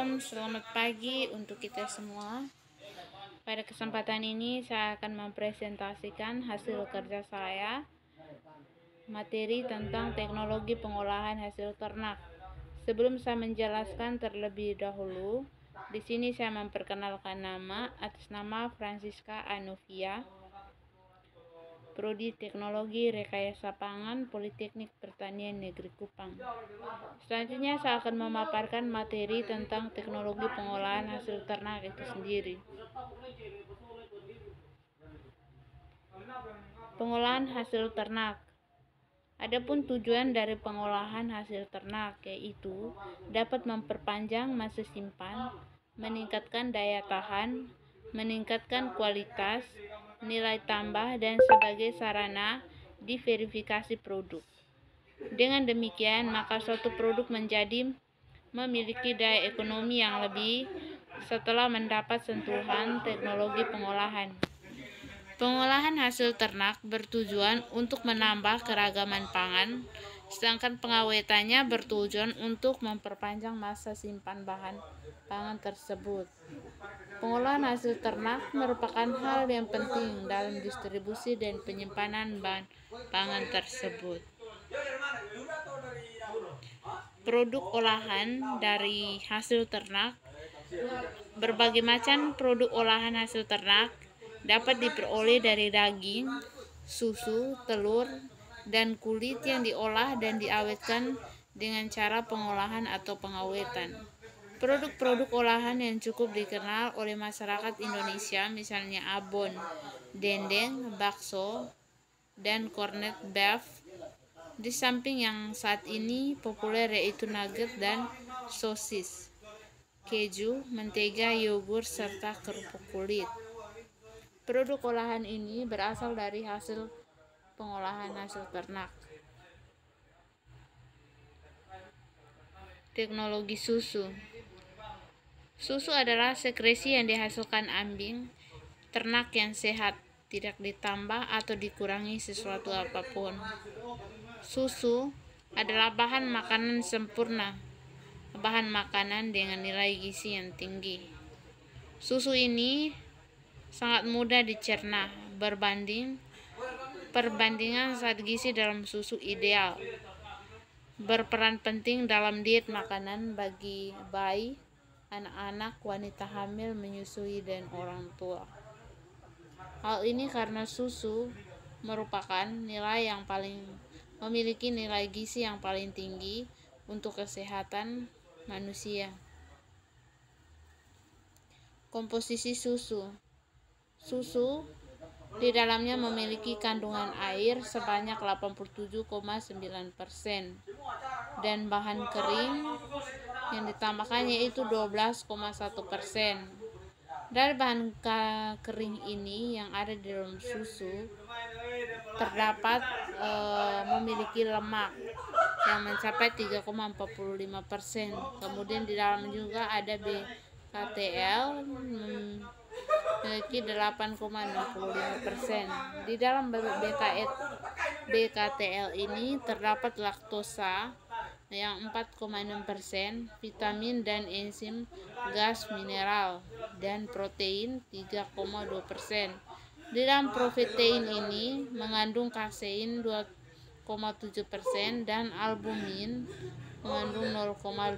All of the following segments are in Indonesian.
Assalamualaikum, selamat pagi untuk kita semua. Pada kesempatan ini saya akan mempresentasikan hasil kerja saya, materi tentang teknologi pengolahan hasil ternak. Sebelum saya menjelaskan terlebih dahulu, di sini saya memperkenalkan nama, atas nama Francisca Anuvia, Prodi Teknologi Rekayasa Pangan Politeknik Pertanian Negeri Kupang. Selanjutnya saya akan memaparkan materi tentang teknologi pengolahan hasil ternak itu sendiri. Pengolahan hasil ternak. Adapun tujuan dari pengolahan hasil ternak yaitu dapat memperpanjang masa simpan, meningkatkan daya tahan, meningkatkan kualitas, nilai tambah, dan sebagai sarana diverifikasi produk. Dengan demikian, maka suatu produk menjadi memiliki daya ekonomi yang lebih setelah mendapat sentuhan teknologi pengolahan. Pengolahan hasil ternak bertujuan untuk menambah keragaman pangan, sedangkan pengawetannya bertujuan untuk memperpanjang masa simpan bahan pangan tersebut. Pengolahan hasil ternak merupakan hal yang penting dalam distribusi dan penyimpanan bahan pangan tersebut. Produk olahan dari hasil ternak. Berbagai macam produk olahan hasil ternak dapat diperoleh dari daging, susu, telur, dan kulit yang diolah dan diawetkan dengan cara pengolahan atau pengawetan. Produk-produk olahan yang cukup dikenal oleh masyarakat Indonesia misalnya abon, dendeng, bakso, dan corned beef. Di samping yang saat ini populer yaitu nugget dan sosis, keju, mentega, yogurt, serta kerupuk kulit. Produk olahan ini berasal dari hasil pengolahan hasil ternak. Teknologi susu. Susu adalah sekresi yang dihasilkan ambing ternak yang sehat, tidak ditambah atau dikurangi sesuatu apapun. Susu adalah bahan makanan sempurna, bahan makanan dengan nilai gizi yang tinggi. Susu ini sangat mudah dicerna perbandingan zat gizi dalam susu ideal. Berperan penting dalam diet makanan bagi bayi, anak-anak, wanita hamil, menyusui, dan orang tua. Hal ini karena susu merupakan memiliki nilai gizi yang paling tinggi untuk kesehatan manusia. Komposisi susu. Susu di dalamnya memiliki kandungan air sebanyak 87,9% dan bahan kering yang ditambahkan yaitu 12,1%. Dari bahan kering ini yang ada di dalam susu terdapat memiliki lemak yang mencapai 3,45%. Kemudian di dalam juga ada BKTL memiliki 8,65%. Di dalam BKTL ini terdapat laktosa yang 4,6%, vitamin dan enzim gas mineral, dan protein 3,2%. Di dalam protein ini mengandung kasein 2,7% dan albumin mengandung 0,5%.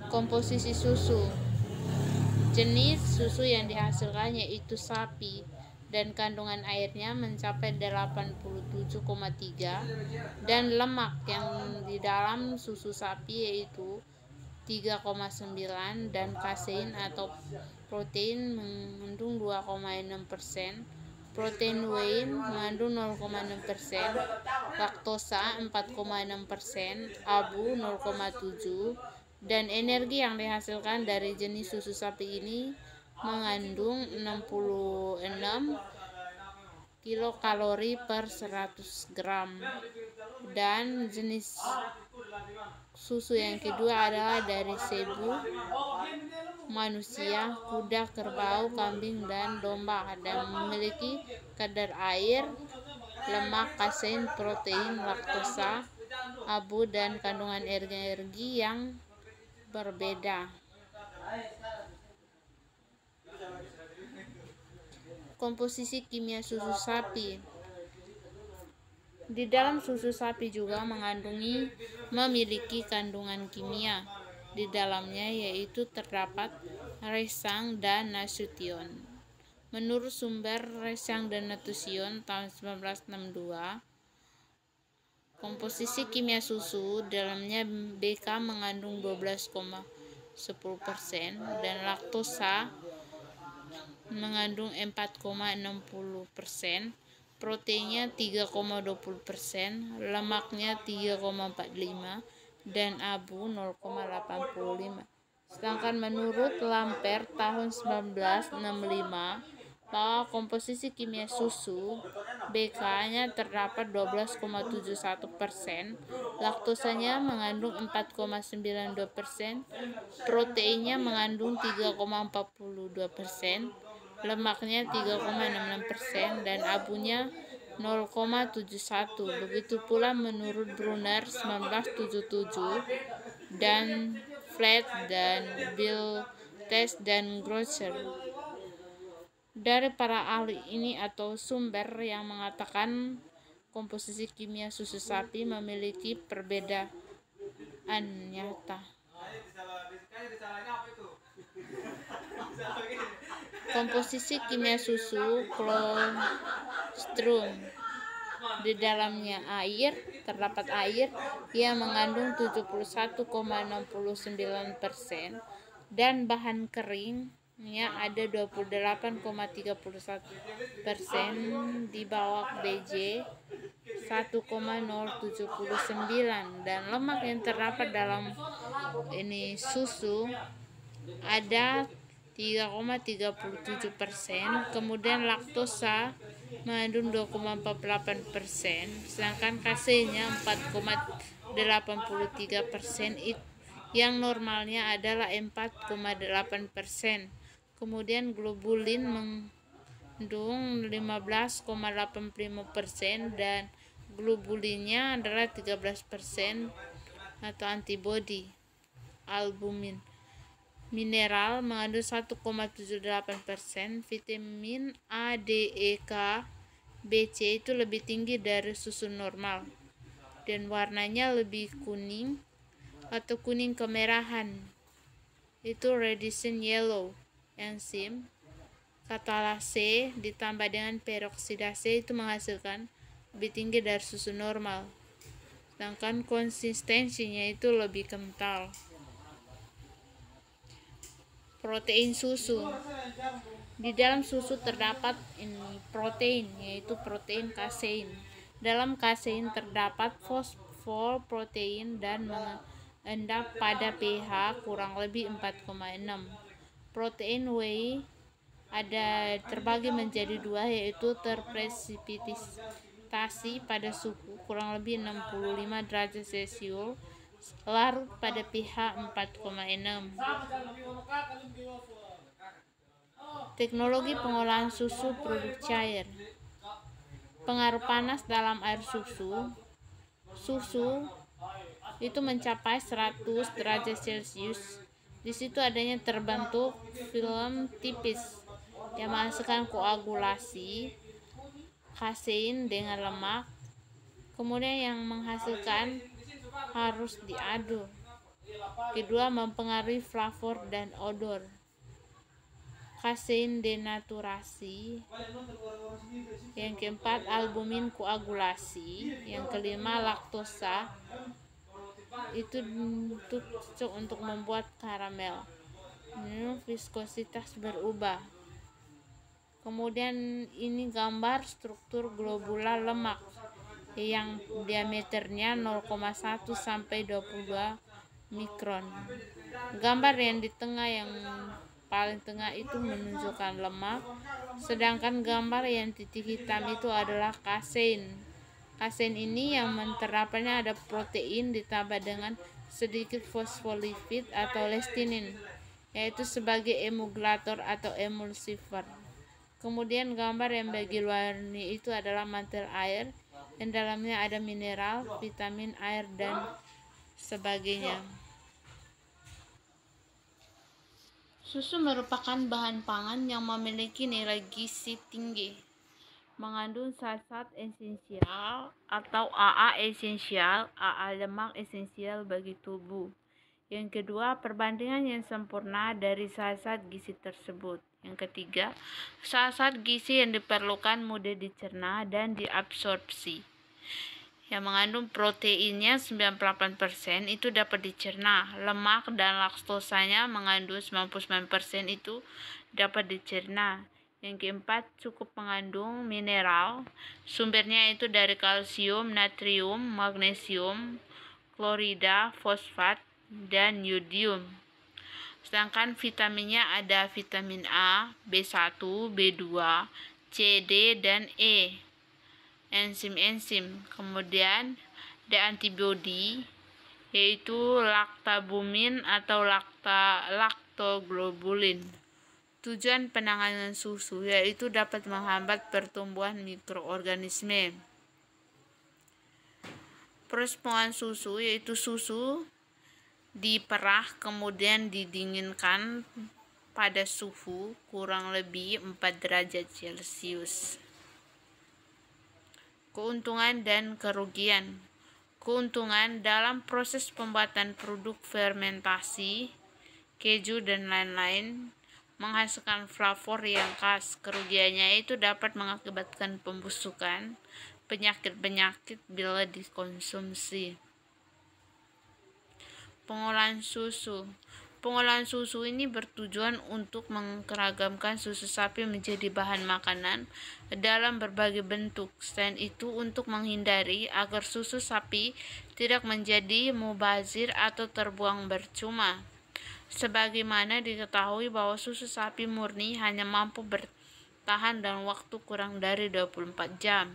Komposisi susu. Jenis susu yang dihasilkan yaitu sapi dan kandungan airnya mencapai 87,3 dan lemak yang di dalam susu sapi yaitu 3,9 dan kasein atau protein mengandung 2,6%, protein whey mengandung 0,6%, laktosa 4,6%, abu 0,7%, dan energi yang dihasilkan dari jenis susu sapi ini mengandung 66 kilokalori per 100 gram. Dan jenis susu yang kedua adalah dari zebu, manusia, kuda, kerbau, kambing, dan domba, dan memiliki kadar air, lemak, kasein, protein, laktosa, abu dan kandungan energi yang berbeda. Komposisi kimia susu sapi. Di dalam susu sapi juga memiliki kandungan kimia di dalamnya, yaitu terdapat resang dan nasution. Menurut sumber resang dan nasution tahun 1962, komposisi kimia susu dalamnya BK mengandung 12,10% dan laktosa mengandung 4,60%, proteinnya 3,20%, lemaknya 3,45%, dan abu 0,85%. Sedangkan menurut Lamper tahun 1965, bahwa komposisi kimia susu BK-nya terdapat 12,71%, laktosanya mengandung 4,92%, proteinnya mengandung 3,42%, lemaknya 3,66%, dan abunya 0,71. Begitu pula menurut Brunner 1977 dan Flat dan Bill Test dan Grosser. Dari para ahli ini atau sumber yang mengatakan komposisi kimia susu sapi memiliki perbedaan nyata. Komposisi kimia susu colostrum. Di dalamnya terdapat air yang mengandung 71,69% dan bahan keringnya ada 28,31%, di bawah BJ 1,079, dan lemak yang terdapat dalam susu ada 3,37%, kemudian laktosa mengandung 2,48%, sedangkan kaseinnya 4,83%, yang normalnya adalah 4,8%. Kemudian globulin mengandung 15,85% dan globulinnya adalah 13% atau antibodi. Albumin. Mineral mengandung 1,78%, vitamin A, D, E, K, B, C itu lebih tinggi dari susu normal dan warnanya lebih kuning atau kuning kemerahan, itu reddish yellow. Enzim katalase ditambah dengan peroksidase itu menghasilkan lebih tinggi dari susu normal, sedangkan konsistensinya itu lebih kental. Protein susu. Di dalam susu terdapat protein, yaitu protein kasein. Dalam kasein terdapat fosfoprotein dan mengendap pada pH kurang lebih 4,6. Protein whey ada terbagi menjadi dua, yaitu terpresipitasi pada suhu kurang lebih 65 derajat Celcius, larut pada pH 4,6. Teknologi pengolahan susu produk cair. Pengaruh panas dalam air susu. Susu itu mencapai 100 derajat Celcius. Di situ adanya terbentuk film tipis yang menghasilkan koagulasi kasein dengan lemak. Kemudian yang menghasilkan harus diaduk. Kedua, mempengaruhi flavor dan odor. Kasein denaturasi. Yang keempat, albumin koagulasi. Yang kelima, laktosa itu cocok untuk membuat karamel. Viskositas berubah. Kemudian ini gambar struktur globula lemak yang diameternya 0,1 sampai 22 mikron. Gambar yang di tengah, yang paling tengah itu menunjukkan lemak, sedangkan gambar yang titik hitam itu adalah kasein. Kasein ini yang terdapannya ada protein ditambah dengan sedikit fosfolipid atau lecithin, yaitu sebagai emulgator atau emulsifier. Kemudian gambar yang bagi warni itu adalah mantel air yang dalamnya ada mineral, vitamin, air, dan sebagainya. Susu merupakan bahan pangan yang memiliki nilai gizi tinggi, mengandung zat-zat esensial atau AA esensial, AA lemak esensial bagi tubuh. Yang kedua, perbandingan yang sempurna dari zat-zat gizi tersebut. Yang ketiga, zat-zat gizi yang diperlukan mudah dicerna dan diabsorpsi. Yang mengandung proteinnya 98% itu dapat dicerna. Lemak dan laktosanya mengandung 99% itu dapat dicerna. Yang keempat, cukup mengandung mineral. Sumbernya itu dari kalsium, natrium, magnesium, klorida, fosfat, dan yodium. Sedangkan vitaminnya ada vitamin A, B1, B2, C, D, dan E. Enzim-enzim. Kemudian ada antibodi, yaitu laktabumin atau laktoglobulin. Tujuan penanganan susu yaitu dapat menghambat pertumbuhan mikroorganisme. Proses pengolahan susu yaitu susu diperah kemudian didinginkan pada suhu kurang lebih 4 derajat Celcius. Keuntungan dan kerugian. Keuntungan dalam proses pembuatan produk fermentasi, keju, dan lain-lain menghasilkan flavor yang khas. Kerugiannya itu dapat mengakibatkan pembusukan, penyakit-penyakit bila dikonsumsi. Pengolahan susu. Pengolahan susu ini bertujuan untuk mengeragamkan susu sapi menjadi bahan makanan dalam berbagai bentuk. Selain itu, untuk menghindari agar susu sapi tidak menjadi mubazir atau terbuang percuma. Sebagaimana diketahui bahwa susu sapi murni hanya mampu bertahan dalam waktu kurang dari 24 jam.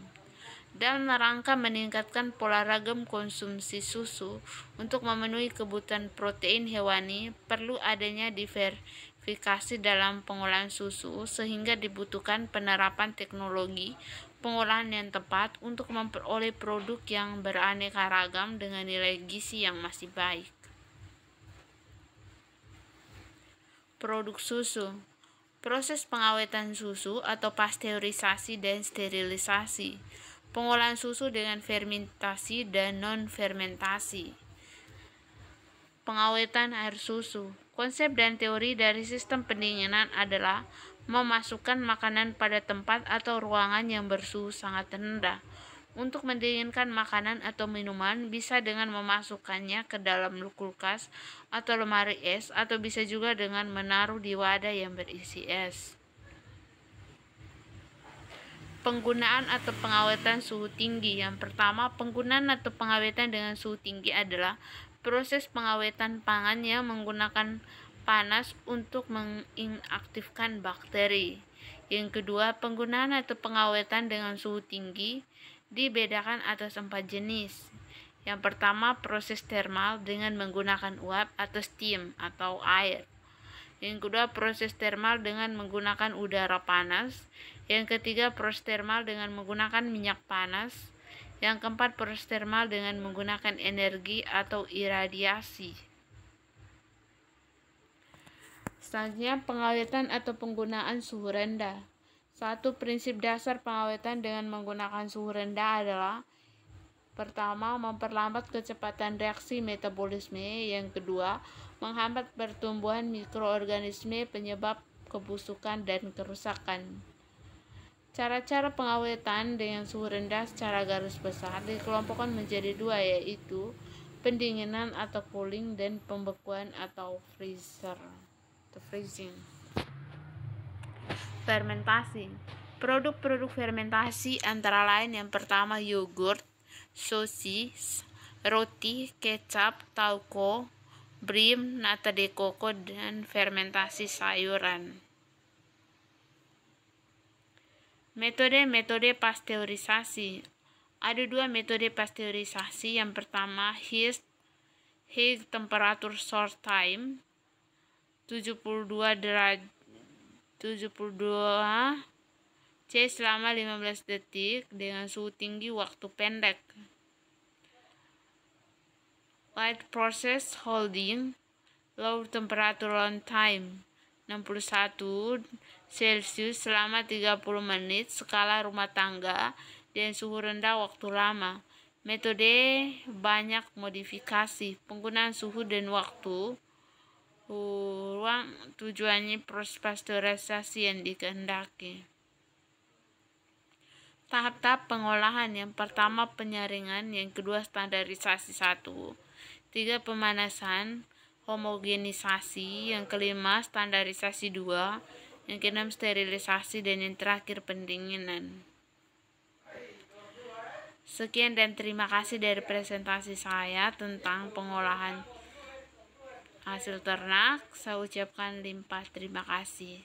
Dalam rangka meningkatkan pola ragam konsumsi susu untuk memenuhi kebutuhan protein hewani, perlu adanya diversifikasi dalam pengolahan susu sehingga dibutuhkan penerapan teknologi pengolahan yang tepat untuk memperoleh produk yang beraneka ragam dengan nilai gizi yang masih baik. Produk susu. Proses pengawetan susu atau pasteurisasi dan sterilisasi. Pengolahan susu dengan fermentasi dan non-fermentasi. Pengawetan air susu. Konsep dan teori dari sistem pendinginan adalah memasukkan makanan pada tempat atau ruangan yang bersuhu sangat rendah. Untuk mendinginkan makanan atau minuman bisa dengan memasukkannya ke dalam kulkas atau lemari es, atau bisa juga dengan menaruh di wadah yang berisi es. Penggunaan atau pengawetan suhu tinggi. Yang pertama, penggunaan atau pengawetan dengan suhu tinggi adalah proses pengawetan pangan yang menggunakan panas untuk menginaktifkan bakteri. Yang kedua, penggunaan atau pengawetan dengan suhu tinggi dibedakan atas 4 jenis. Yang pertama, proses termal dengan menggunakan uap atau steam atau air. Yang kedua, proses termal dengan menggunakan udara panas. Yang ketiga, proses termal dengan menggunakan minyak panas. Yang keempat, proses termal dengan menggunakan energi atau iradiasi. Selanjutnya, pengawetan atau penggunaan suhu rendah. Satu prinsip dasar pengawetan dengan menggunakan suhu rendah adalah: pertama, memperlambat kecepatan reaksi metabolisme. Yang kedua, menghambat pertumbuhan mikroorganisme penyebab kebusukan dan kerusakan. Cara-cara pengawetan dengan suhu rendah secara garis besar dikelompokkan menjadi dua, yaitu pendinginan atau cooling dan pembekuan atau freezing. Fermentasi. Produk-produk fermentasi antara lain yang pertama yogurt, sosis, roti, kecap, tauco, brim, nata de coco, dan fermentasi sayuran. Metode pasteurisasi. Ada dua metode pasteurisasi. Yang pertama, high temperature short time 72 C. Selama 15 detik dengan suhu tinggi waktu pendek. Light process holding low temperature on time 61 Celcius selama 30 menit skala rumah tangga dan suhu rendah waktu lama. Metode banyak modifikasi, penggunaan suhu dan waktu ruang tujuannya proses pasteurisasi yang dikehendaki. Tahap-tahap pengolahan: yang pertama penyaringan, yang kedua standarisasi 1, 3 pemanasan homogenisasi, yang kelima standarisasi 2, yang keenam sterilisasi, dan yang terakhir pendinginan. Sekian dan terima kasih dari presentasi saya tentang pengolahan hasil ternak. Saya ucapkan limpah terima kasih.